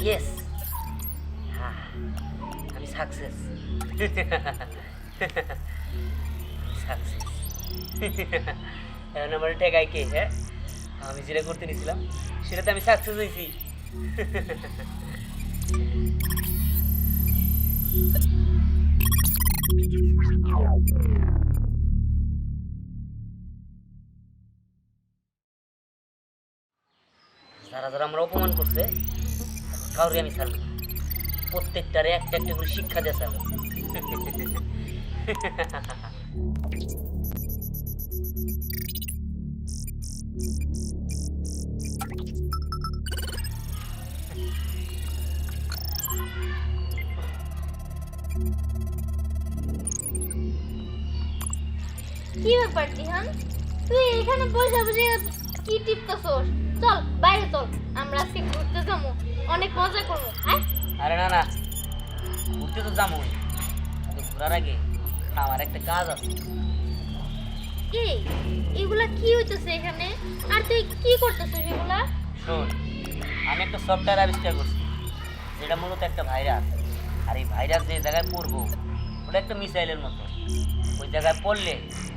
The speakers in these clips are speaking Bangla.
ইয়েস, আমি সাকসেস। সাকসেস। এখন আমার ঠেকাই কে? হ্যাঁ, আমি যেটা করতে নিয়েছিলাম সেটাতে আমি সাকসেস হয়েছি। যারা যারা আমরা অপমান করছে কাউরে আমি ছাড়বো না। প্রত্যেকটারে একটা একটা করে শিক্ষা দিয়ে ছাড়বো। কি ব্যাপার দিহান, তুই এখানে বসে বসে কি টিপতেছস? চল বাইরে চল, আমরা আজকে ঘুরতে যাবো, অনেক মজা করবো। আয়। আরে না না, ঘুরতে তো যাবোই, কিন্তু ঘোরার আগে আমার একটা কাজ আছে। এই এগুলা কি হইতেছে এখানে? আর তুই কি করতেছিস এগুলা? শোন, আমি একটা সফটওয়্যার আবিষ্কার করছি যেটা মূলত একটা ভাইরাস। আর এই ভাইরাস যে জায়গায় পড়বো ওটা একটা মিসাইলের মতো। ওই জায়গায় পড়লে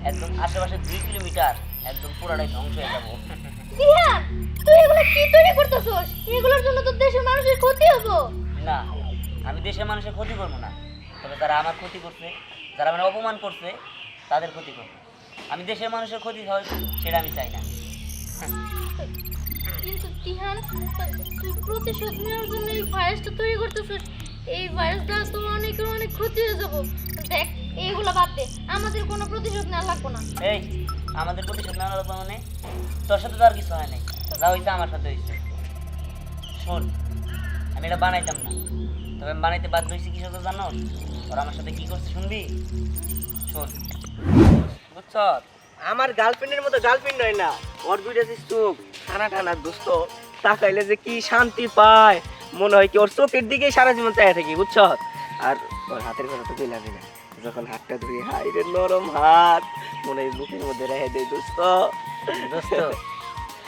একদম আশেপাশে 2 কিলোমিটার একদম পুরাটাই ধ্বংস হয়ে যাবো। দিহান, তুই এগুলা কি তৈরি করতেছস? এগুলোর জন্য তো দেশের মানুষের ক্ষতি হবো। না, আমি দেশের মানুষের ক্ষতি করবো না, তবে যারা আমার ক্ষতি করছে, যারা আমার অপমান করছে তাদের ক্ষতি করবো। আমি দেশের মানুষের ক্ষতি হয় সেটা আমি চাই না। কিন্তু দিহান, তুই প্রতিশোধ নেওয়ার জন্য এই ভাইরাসটা তৈরি করতেছিস। এই ভাইরাস দ্বারা তো অনেকের অনেক ক্ষতি হয়ে যাবো। দেখ, এইগুলা বাদ দে, আমাদের কোনো প্রতিশোধ নেওয়া লাগবে না। এই, আমাদের প্রতিশোধ নেওয়ার লাগবে মানে? তোর সাথে তো আর কিছু হয় নাই, যা হয়েছে আমার সাথে হয়েছে। শোন, আমি এটা বানাইতাম না, তবে আমি বানাইতে বাধ্য হয়েছি কি সাথে জানো? ওরা আমার সাথে কি করছে শুনবি? শোন, বুঝছ? আমার গার্লফ্রেন্ডের মতো গার্লফ্রেন্ড হয় না, ওর দুইটা যে চোখ টানা টানা দোস্ত, তাকাইলে যে কি শান্তি পায়, মনে হয় কি ওর চোখের দিকেই সারা জীবন চাইয়া থাকি, বুঝছ? আর ওর হাতের কথা তো দিলামই না, যখন হাতটা ধরি, হাই রে নরম হাত, মনে হয় বুকের মধ্যে রেখে দেয় দোস্ত। দোস্ত,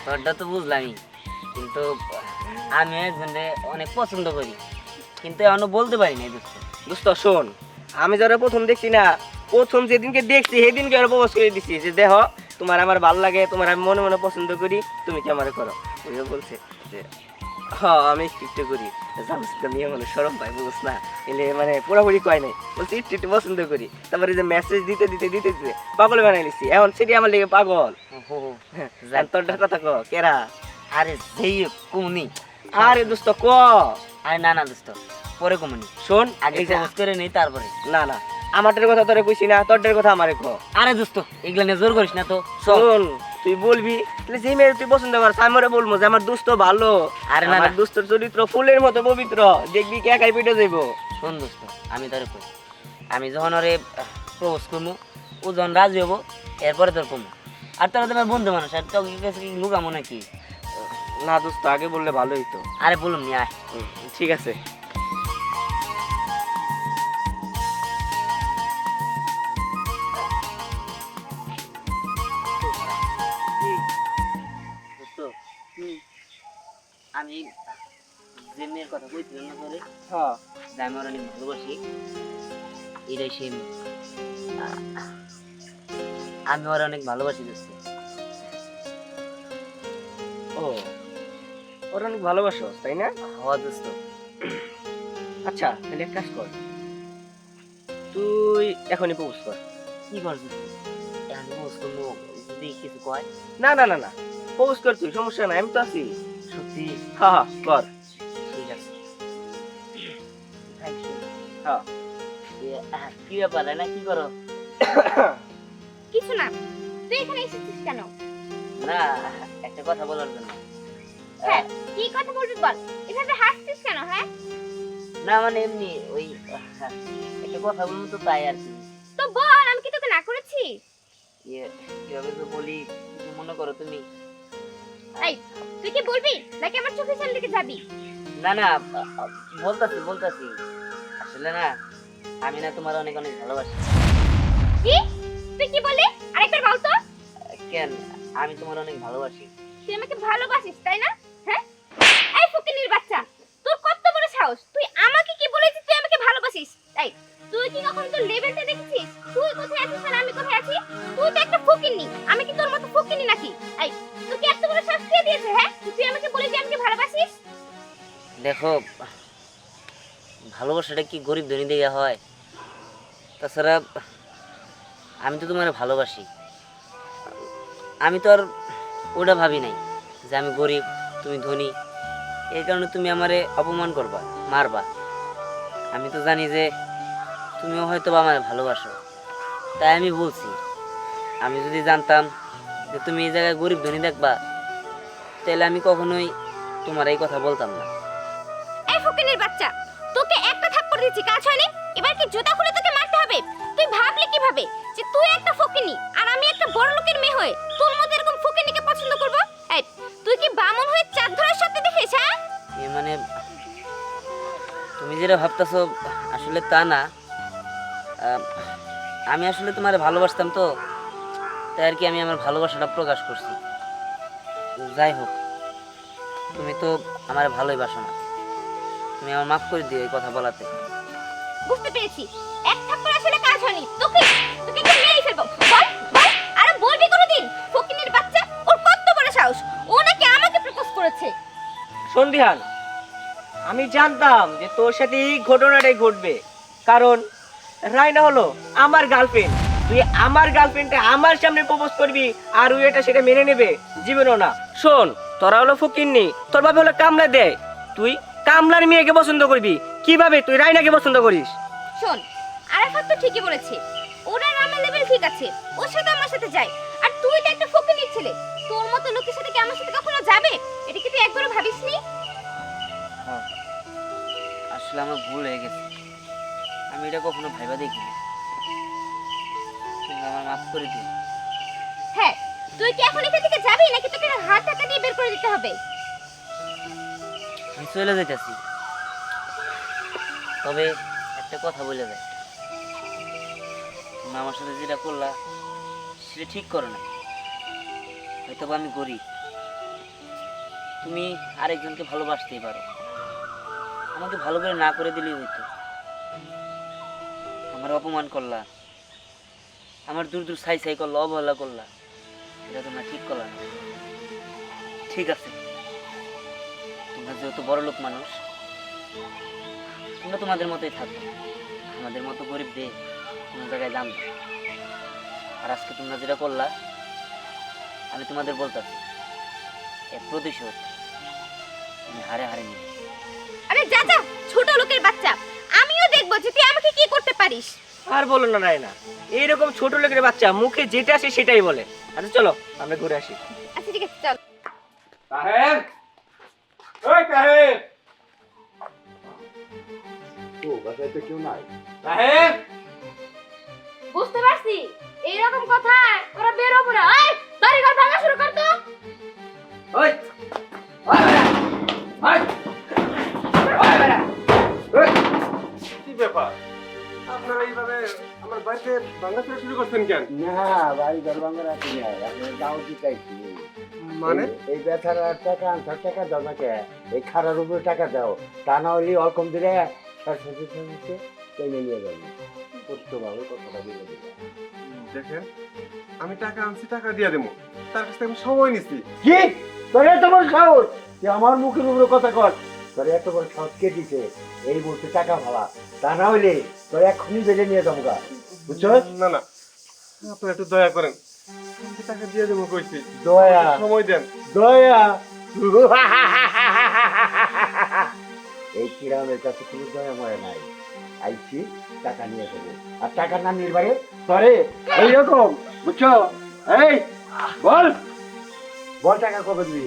তোরটা তো বুঝলামই, কিন্তু আমি একজনকে অনেক পছন্দ করি, কিন্তু এখনো বলতে পারি নাই দোস্ত। দোস্ত শোন, আমি যারা প্রথম দেখছি না, প্রথম যেদিনকে দেখছি সেদিনকে ওরা প্রপোজ করে দিছি যে দেখো তোমার আমার ভালো লাগে, তোমার আমি মনে মনে পছন্দ করি, তুমি কি আমার করো? ওইও বলছে যে হ্যাঁ আমি একটু করি। মেয়ে মানে সরম ভাই, বুঝছ না, এলে মানে পুরোপুরি কয় নাই, বলছি একটু পছন্দ করি। তারপরে যে মেসেজ দিতে দিতে দিতে দিতে পাগল বানাই নিছি, এখন সেটি আমার লেগে পাগল। তোরটার কথা ক কেরা? আরে সেই কমনি। আরে দোস্ত ক। আরে না না দোস্ত, পরে কমনি। শোন আগে প্রপোজ করে নেই তারপরে। না না, আমারটার কথা তোরে কইছি না, তোরটার কথা আমারে ক। আরে দোস্ত, এগুলা নিয়ে জোর করিস না তো। শোন, তুই বলবি তাহলে যে মেয়ে তুই পছন্দ কর, আমি বলবো যে আমার দোস্ত ভালো, আরে না আমার না। দোস্তর চরিত্র ফুলের মতো পবিত্র, দেখবি কে একাই পেটে যাইবো। শোন দোস্ত, আমি তোরে কই, আমি যখন ওরে প্রপোজ করবো, ও যখন রাজি হবো, এরপরে তোর কমু। আর তোরা তোমার বন্ধু মানুষ, আর তোর কাছে কি লুকামো নাকি? না দোস্ত, আগে বললে ভালো হইতো। আরে বলুন নি, আয়। ঠিক আছে। দোস্ত, আমি যে মেয়ের কথা কইছিলাম না তোরে, হ্যাঁ, যে আমি ওর অনেক ভালোবাসি, এটাই সেই মেয়ে। আমি ওর অনেক ভালোবাসি দোস্ত। ও, ওর অনেক ভালোবাসো তাই না? হওয়া দোস্ত। আচ্ছা তাহলে এক কাজ কর, তুই এখনই প্রপোজ কর। কি করছিস? এখন প্রপোজ করবো, যদি কিছু কয়? না না না না, প্রপোজ কর তুই, সমস্যা নাই, আমি তো আছি। সত্যি? হ্যাঁ হ্যাঁ কর। ঠিক আছে, থ্যাংক ইউ। হ্যাঁ। কি ব্যাপার না, কি করো? কিছু না, তুই এখানে এসেছিস কেন? না, একটা কথা বলার জন্য। হ্যাঁ কি কথা বলবি বল, এভাবে হাসছিস কেন? হ্যাঁ না মানে এমনি ওই একটা কথা বলবো তো তাই আর কি। তো বল, আমি কি তোকে না করেছি? ইয়ে কিভাবে তো বলি, কিছু মনে করো তুমি? এই তুই কি বলবি নাকি আমার চোখের সামনে দিকে যাবি? না না বলতাছি আসলে না, আমি না তোমার অনেক অনেক ভালোবাসি। কি তুই কি বললি? আরেকবার বল তো। কেন, আমি তোমার অনেক ভালোবাসি। তুই আমাকে ভালোবাসিস তাই না? হ্যাঁ এই ফকিনীর বাচ্চা, তোর কত বড় সাহস, তুই আমাকে কি বলেছিস তুই আমাকে ভালোবাসিস? এই তুই কি কখনো তোর লেভেলটা দেখেছিস? তুই কোথায় আছিস আর আমি কোথায় আছি? তুই তো একটা ফকিন্নি, আমি কি তোর মতো ফকিন্নি নাকি? এই তুই কি এত বড় সাহস কে দিয়েছে? হ্যাঁ তুই আমাকে বলিস যে আমাকে ভালোবাসিস? দেখো, ভালোবাসাটা কি গরিব ধনী দিয়ে হয়? তাছাড়া আমি তো তোমার ভালোবাসি, আমি তো আর ওটা ভাবি নাই যে আমি গরিব তুমি ধনী, এই কারণে তুমি আমারে অপমান করবা, মারবা। আমি তো জানি যে তুমিও হয়তো বা আমায় ভালোবাসো, তাই আমি বলছি। আমি যদি জানতাম যে তুমি এই জায়গায় গরিব ধনী দেখবা, তাহলে আমি কখনোই তোমার এই কথা বলতাম না। এই ফকিনীর বাচ্চা, তোকে একটা থাপ্পড় দিয়েছি, কাজ হয়নি? এবার কি জুতা খুলে তোকে মারতে হবে? তুই ভাবলি কিভাবে যে তুই একটা ফকিনী আর আমি একটা বড় লোকের মেয়ে হয়ে তোর মতো এরকম ফকিনীকে পছন্দ করব? এই তুই কি বামন হয়ে চাঁদ ধরার সাথে দেখিস? হ্যাঁ এ মানে তুমি যেটা ভাবতেছো আসলে তা না। আমি আসলে তোমার ভালোবাসতাম তো, তাই আর কি আমি আমার ভালোবাসাটা প্রকাশ করছি। যাই হোক, তুমি তো আমার ভালোই বাসো না, তুমি আমার মাফ করে দিও এই কথা বলাতে। বুঝতে পেরেছি, এক থাপ্পড় আসলে কাজ হয়নি, তোকে তোকে কি মেরেই ফেলবো। বল বল, আর বলবি কোনোদিন? ফকিনীর বাচ্চা, ওর কত বড় সাহস, ও নাকি আমাকে প্রপোজ করেছে। সন্ধিহান, আমি জানতাম যে তোর সাথে এই ঘটনাটাই ঘটবে, কারণ রায়না হলো আমার গার্লফ্রেন্ড। তুই আমার গার্লফ্রেন্ডে আমার সামনে প্রপোজ করবি আর ওই এটা সেটা মেনে নেবে? জীবনও না। শোন, তোরা হলো ফকিন্নি, তোর বাবা হলো কামলা দেয়, তুই কামলার মেয়েকে পছন্দ করবি, কিভাবে তুই রায়নাকে পছন্দ করিস? শোন, আরাফাত তো ঠিকই বলেছে, ওরা আমার লেভেল ঠিক আছে, ওর সাথে আমার সাথে যায়। আর তুই তো একটা ফকিনীর ছেলে, তোর মতো লোকের সাথে কি আমার সাথে কখনো যাবে? এটা কি তুই একবারও ভাবিসনি? আসলে আমার ভুল হয়ে গেছে, আমি এটা কখনো ভাইবা দেখিনি। তুমি আমার মাফ করে দিও। হ্যাঁ, তুই কি এখন এখান থেকে যাবি নাকি তোকে হাত টাকা দিয়ে বের করে দিতে হবে? আমি চলে যেতেছি, তবে একটা কথা বলে দেয়, তুমি আমার সাথে যেটা করলা সেটা ঠিক করো না। হয়তো বা আমি গরিব, তুমি আরেকজনকে ভালোবাসতেই পারো, আমাকে ভালো করে না করে দিলেই হইতো। আমার অপমান করলা, আমার দূর দূর ছাই ছাই করলা, অবহেলা করলা, এটা তোমরা ঠিক করলা না। ঠিক আছে, তোমরা যেহেতু বড় লোক মানুষ, তোমরা তোমাদের মতোই থাকো, আমাদের মতো গরিবদের কোনো জায়গায় দাম নেই। আর আজকে তোমরা যেটা করলা, আমি তোমাদের বলতেছি, এর প্রতিশোধ আমি হারে হারে নিই। আরে যা যা, ছোট লোকের বাচ্চা, আমিও দেখবো যে তুই আমাকে কি করতে পারিস। আর বলো না রায়না, এইরকম ছোট লোকের বাচ্চা মুখে যেটা আসে সেটাই বলে। আচ্ছা চলো আমরা ঘুরে আসি। আচ্ছা ঠিক আছে, চল। তাহের, ওই তাহের, ও বাসায় তো কেউ নাই। তাহের, বুঝতে পারছি, এইরকম কথা ওরা বের হবে না। এই বাড়ি ঘর ভাঙা শুরু কর তো। ওই ওই ওই ওই বেটা, ওই কি ব্যাপার? আপনারা এইভাবে আমার বাড়িতে ভাঙাচোরা শুরু করছেন কেন? না বাড়ি ঘর ভাঙার আছে না, আমি দাও দিতেছি। মানে এই ব্যথার আর টাকা আনসার টাকা দাও নাকি? এই খারার উপরে টাকা দাও, তা না হলে অল্পম দিলে টেনে নিয়ে যাবে। স্পষ্টভাবে কথাটা বলে দিবে। দেখেন, আমি টাকা আনছি, টাকা দিয়ে দেবো, তার কাছ থেকে আমি সময় নিছি। কি তোর এত বড় সাহস? তুই আমার মুখের উপরে কথা কর। তোর এত বড় সাহস কে দিছে এই মুহূর্তে টাকা ভালা? তা না হইলে তোর এক্ষুনি বেড়ে নিয়ে যাবো গা, বুঝছো? না না, আপনারা একটু দয়া করেন, আমি টাকা দিয়ে দেবো কইছি, দয়া সময় দেন। দয়া এই কিরামের কাছে কোনো দয়া মরে নাই। আইছি টাকা নিয়ে দেবো, আর টাকা না নির্বাহে তরে এইরকম, বুঝছো? এই বল বল টাকা কবে দিবি?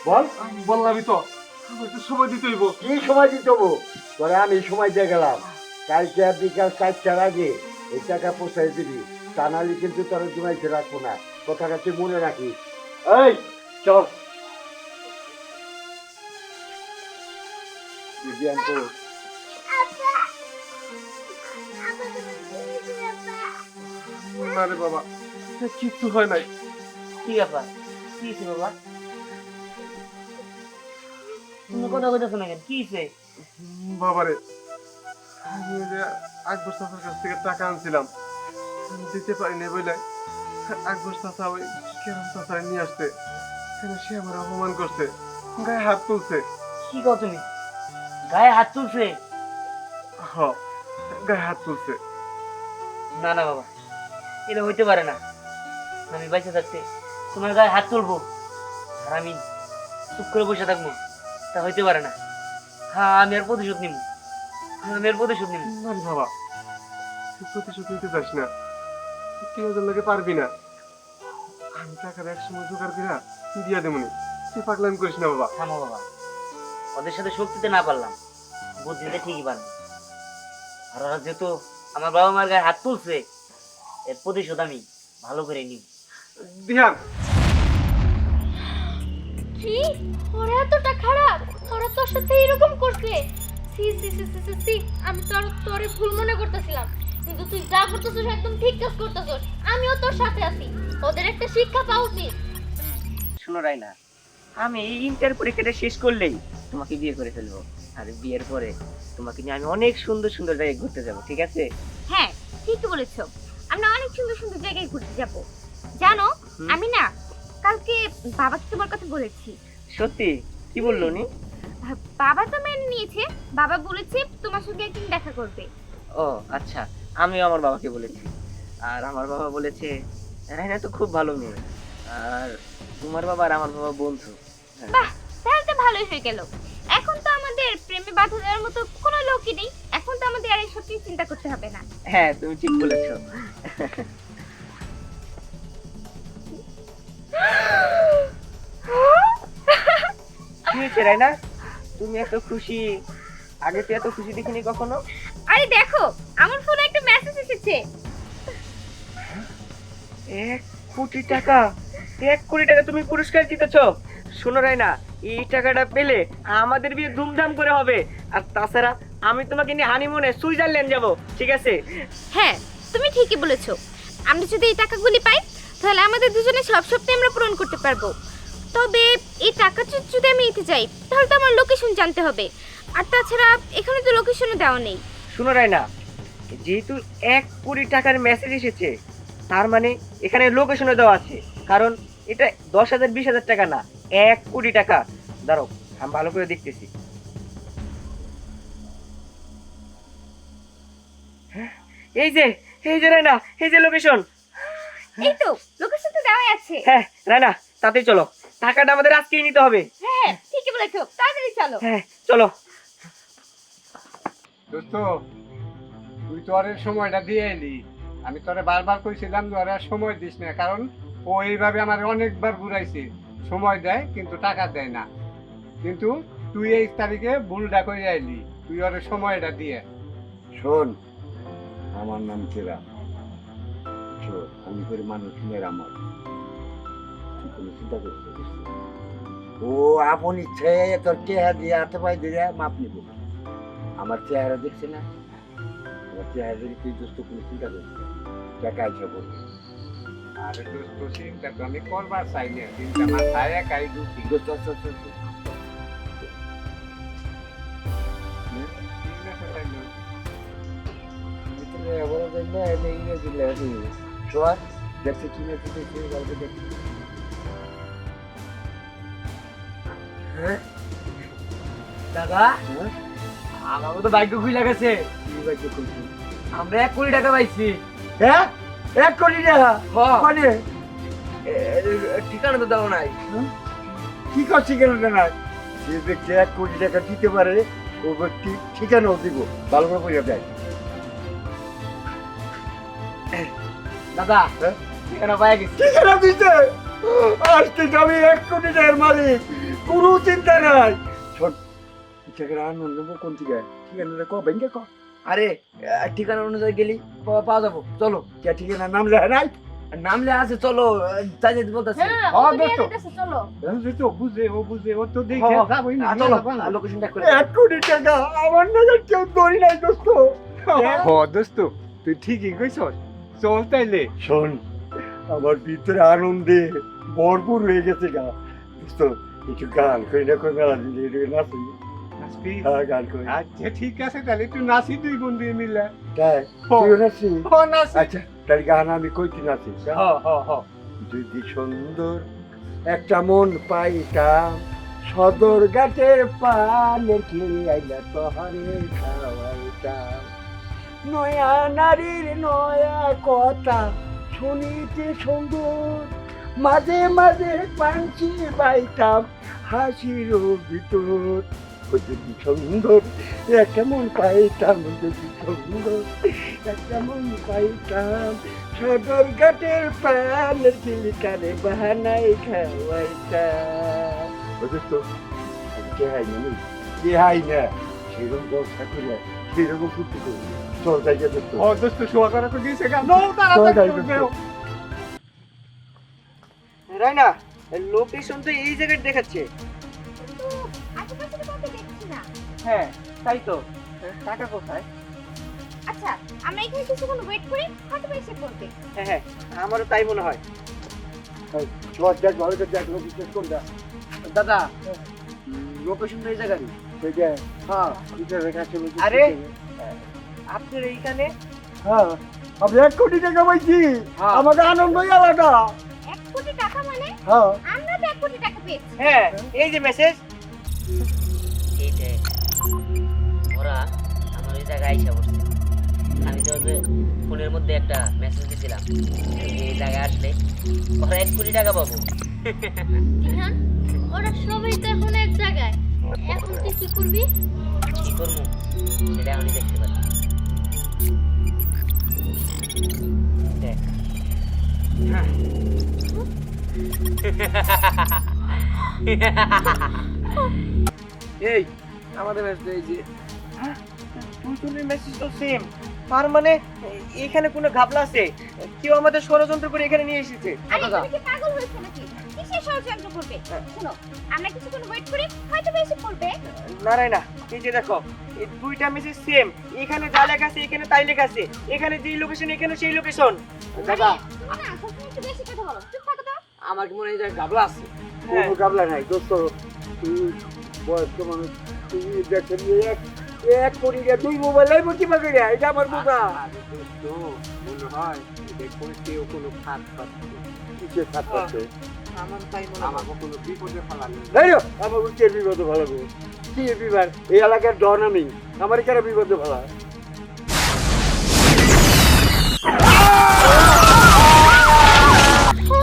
বল বললামই তো আমার একটু সময় দিতে হইব। কি সময় দিতে হবো তোরে? আমি সময় দিয়ে গেলাম, কালকে বিকাল 4টার আগে এই টাকা পৌঁছাই দিবি, তা নাহলে কিন্তু তোর জমাইতে রাখবো না। কথাটা তুই মনে রাখিস। এই চল বিয়ান করো। না রে বাবা, কিচ্ছু হয় নাই। কি ব্যাপার? কি হয়েছে বাবা? তুমি কথা কইতেছো না কেন? কি হয়েছে? বাবারে, আমি ওই যে আকবর চাচার কাছ থেকে টাকা আনছিলাম, আমি দিতে পারিনি বলে আকবর চাচা ওই কেরাম চাচা নিয়ে আসছে, কেন সে আমার অপমান করছে, গায়ে হাত তুলছে। কি কও তুমি? গায়ে হাত তুলছে? হ, গায়ে হাত তুলছে। না না বাবা, এটা হইতে পারে না। আমি বাইসে থাকতে তোমার গায়ে হাত তুলবো আর আমি চুপ করে বসে থাকবো? তা হইতে পারে না। হ্যাঁ, আমি আর প্রতিশোধ নিব। আমি আর প্রতিশোধ নিব। না রে বাবা, তুই প্রতিশোধ নিতে যাস না, তুই ওদের লাগে পারবি না। আমি টাকার এক সময় জোগাড় করে দিয়া দেবনি, তুই পাগলামি করিস না বাবা। থামো বাবা, ওদের সাথে শক্তিতে না পারলাম, বুদ্ধিতে ঠিকই পারবো। আর ওরা যেহেতু আমার বাবা মার গায়ে হাত তুলছে, এর প্রতিশোধ আমি ভালো করে নিব। দিহান, কি ওরা এতটা খারাপ? ওরা তোর সাথে এরকম করছে? সি সি সি সি সি সি, আমি তোরে ভুল মনে করতেছিলাম, কিন্তু তুই যা করতেছিস একদম ঠিক কাজ করতেছিস। আমিও তোর সাথে আছি, ওদের একটা শিক্ষা পাওয়া উচিত। শোনো রাইনা, আমি এই ইন্টার পরীক্ষাটা শেষ করলেই তোমাকে বিয়ে করে ফেলবো। আর বিয়ের পরে তোমাকে নিয়ে আমি অনেক সুন্দর সুন্দর জায়গায় ঘুরতে যাবো, ঠিক আছে? হ্যাঁ, ঠিকই বলেছো, আমরা অনেক সুন্দর সুন্দর জায়গায় ঘুরতে যাব। জানো, আমি না কালকে বাবাকে তোমার কথা বলেছি। সত্যি? কি বললো উনি? বাবা তো মেনে নিয়েছে, বাবা বলেছে তোমার সঙ্গে একদিন দেখা করবে। ও আচ্ছা, আমিও আমার বাবাকে বলেছি, আর আমার বাবা বলেছে রাইনা তো খুব ভালো মেয়ে, আর তোমার বাবা আর আমার বাবা বন্ধু। হ্যাঁ। বাহ, তাহলে তো ভালোই হয়ে গেল। এখন তো আমাদের প্রেমে বাধা দেওয়ার মতো কোনো লোকই নেই, এখন তো আমাদের আর এইসব নিয়ে চিন্তা করতে হবে না। হ্যাঁ, তুমি ঠিক বলেছো। কি হয়েছে রাইনা, তুমি এত খুশি? আগে তো এত খুশি দেখিনি কখনো। আরে দেখো, আমার ফোনে একটা মেসেজ এসেছে। 1 কোটি টাকা! 1 কোটি টাকা তুমি পুরস্কার জিতেছো। শোনো রাইনা, এই টাকাটা পেলে আমাদের বিয়ে ধুমধাম করে হবে। আর তাছাড়া আমি তোমাকে নিয়ে হানিমুনে সুইজারল্যান্ড যাব, ঠিক আছে? হ্যাঁ, তুমি ঠিকই বলেছো। আমরা যদি এই টাকাগুলি পাই, তাহলে আমাদের দুজনের সব স্বপ্ন আমরা পূরণ করতে পারবো। তবে এই টাকা যদি আমি নিতে চাই, তাহলে তো আমার লোকেশন জানতে হবে, আর তাছাড়া এখানে তো লোকেশনও দেওয়া নেই। শোনো রাইনা, যেহেতু 1 কোটি টাকার মেসেজ এসেছে, তার মানে এখানে লোকেশনে দেওয়া আছে, কারণ এটা 10,000 20,000 টাকা না, 1 কোটি টাকা। দাঁড়াও, আমি ভালো করে দেখতেছি। হ্যাঁ, এই যে রাইনা, এই যে লোকেশন। এই তো লোকেশন তো দেওয়াই আছে। হ্যাঁ রাইনা, তাতেই চলো, টাকাটা আমাদের আজকেই নিতে হবে। হ্যাঁ, ঠিকই বলেছো, তাড়াতাড়ি চলো। হ্যাঁ চলো। দোস্ত, তুই তো আর সময়টা দিয়ে এলি। আমি তোরে বারবার কইছিলাম যে ওরে আর সময় দিস না, কারণ ও এইভাবে আমার অনেকবার ঘুরাইছে, সময় দেয় কিন্তু টাকা দেয় না। কিন্তু তুই এই তারিখে ভুলটা করে আইলি, তুই ওরে সময়টা দিয়ে। শোন, আমার নাম কেরা, আমি করে মানুষ মেরামত। তুই কোনো চিন্তা করছিস? ও আপন ইচ্ছে তোর চেহারা দিয়ে হাতে পাই দিয়ে মাপ নিব। আমার চেহারা দেখছে না, আমার চেহারা দেখে তুই দোস্ত কোনো চিন্তা করছিস? টাকা ইচ্ছা করবি। আরে দোস্ত, চিন্তা তো আমি করবার চাই না, চিন্তা মাথায় একাই ঢুকি। দোস্ত আচ্ছা আচ্ছা আচ্ছা। ঠিক আছে তাইলে। ভিতরে আবার জন্য এনে ইংরেজি লেখি। শোয়ার দেখছি কি না ঠিক আছে, গল্প দেখছি। হ্যাঁ দাদা, আমাকে তো ভাগ্য খুলে গেছে। কি বাইকে করছিস? আমরা 1 কোটি টাকা পাইছি। হ্যাঁ, 1 কোটি টাকা? হ্যাঁ। মানে ঠিকানা তো দাও নাই। কি করছি কেন না? যে ব্যক্তি 1 কোটি টাকা দিতে পারে, ও ব্যক্তি ঠিকানাও দিব, ভালো করে বোঝা যায়। দাদা, হ্যাঁ? ঠিকানা পাই গেছি। ঠিকানা দিতে আজকে আমি 1 কোটি টাকার মালিক। কোনো চিন্তা নাই শোন ঠিকানা আনন্দ নেবো কোন থেকে ঠিকানাটা ক ভেঙে ক আরে ঠিকানা অনুযায়ী গেলি পাওয়া যাবো, চলো। কে ঠিকানা নাম লেখা নাই নামলে আছে, চলো তাই যেতে বলতেছি। হ্যাঁ হ্যাঁ, ও তো দোস্ত। নিয়ে যেতেছে, চলো। তো বুঝে ও তো হ্যাঁ, হ্যাঁ, চলো লোকেশনটা করে 1 কোটি টাকা আমার নাগাল কেউ ধরি নাই দোস্ত হ দোস্ত তুই ঠিকই কইছস, চল তাইলে। শোন আমার ভিতরে আনন্দে ভরপুর হয়ে গেছে গা দোস্ত একটু গান করি না কই মেলা দিলে নাচি নাচবি? হ্যাঁ গান করি আচ্ছা ঠিক আছে, তাহলে তুই নাচি দুই বন্ধু মিলে। তাই হ। তুইও নাচি হ নাচি। আচ্ছা তাহলে গান আমি কইতে নাচি হ হ হ। যদি সুন্দর একটা মন পাইতাম সদর ঘাটের পানের খেয়ে আইলা তহারে খাওয়াইতাম নয়া নারীর নয়া কথা শুনিতে সুন্দর মাঝে মাঝে পাঞ্চি পাইতাম হাসির ভিতর ও যদি সুন্দর একটা মন পাইতাম যদি সুন্দর একটা মন পাইতাম সদর ঘাটের পানের খিলিকারে বাহানাই খাওয়াইতাম বুঝেছ কে হাই না কে হাই না সেরকম ব্যবস্থা করে সেরকম করতে করি চল যাই যেত ও দোস্ত শোয়া করা তো গেছে গা। নো তাড়াতাড়ি চল বেরো। রাইনা, লোকেশন তো এই জায়গায় দেখাচ্ছে। কিন্তু আশেপাশে তো কাউকে দেখছি না। হ্যাঁ তাই তো, টাকা কোথায়? আচ্ছা আমরা এখানে কিছুক্ষণ ওয়েট করি, হয়তো বা এসে পড়বে। হ্যাঁ হ্যাঁ, আমারও তাই মনে হয়। চল দেখ ভালো করে দেখ লোক বিশেষ কোনটা দাদা, লোকেশন তো এই জায়গায়। দেখে হ্যাঁ, ভিতরে কাছে আরে আপনার এইখানে? হ্যাঁ আমি 1 কোটি টাকা পাইছি হ্যাঁ। আমাকে আনন্দই আলাদা 1 কোটি টাকা মানে হ্যাঁ আমরা তো 1 কোটি টাকা পেয়েছি। হ্যাঁ, এই যে মেসেজ। এই যে ওরা আমার ওই জায়গায় আইসা বসছে। আমি তো ওদের ফোনের মধ্যে একটা মেসেজ দিয়েছিলাম যে এই জায়গায় আসলে ওরা 1 কোটি টাকা পাবো। ইহান ওরা সবাই তো এখন এক জায়গায়, এখন তুই কি করবি? কি করবো সেটা আমি দেখতে পাচ্ছি। দেখ। এই আমাদের মেসেজ এই যে দুজনের মেসেজ তো সেম। তার মানে এখানে কোনো ঘাপলা আছে, কেউ আমাদের ষড়যন্ত্র করে এখানে নিয়ে এসেছে। আরে তুমি কি পাগল হয়েছো নাকি? কিসের ষড়যন্ত্র করবে? শোনো, আমরা কিছুক্ষণ ওয়েট করি, হয়তো বা এসে পড়বে। নারায়ণা, এই যে দেখো এই দুইটা মেসেজ সেম। এখানে যা লেখা আছে এখানে তাই লেখা আছে, এখানে যেই লোকেশন এখানে সেই লোকেশন। দাদা তুমি না সবসময় একটু বেশি কথা বলো, চুপ থাকো তো। আমার কি মনে হয় যে ঘাপলা আছে? কোনো গাবলা নাই দোস্ত তুই বয়স্ক মানুষ তুই দেখেন 1 কোটি টাকা 2 মোবাইল লাইব কি বাকি রে এটা আমার বোকা দোস্ত মনে হয় দেখো কেউ কোনো খাত পাচ্ছে, কিসের সাথ আছে আমার তাই মনে হয়। আমাকে কোনো বিপদে ফেলানো। এই রে, আমার উচ্চে বিপদে ভালো গো কি বিবার এই এলাকার ডন আমি আমার এখানে বিপদে ভালো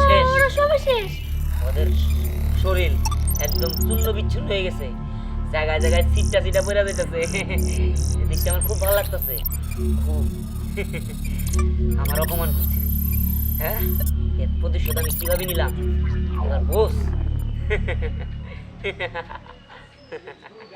শেষ। ওরা সবাই শেষ। ওদের শরীর একদম চূর্ণ বিচ্ছুন্ন হয়ে গেছে, জায়গায় জায়গায় চিটটা চিটা পড়ে যেতেছে। দেখতে আমার খুব ভালো লাগতেছে। খুব আমার অপমান করছি। হ্যাঁ, এর প্রতিশোধ আমি কিভাবে নিলাম? এবার বস।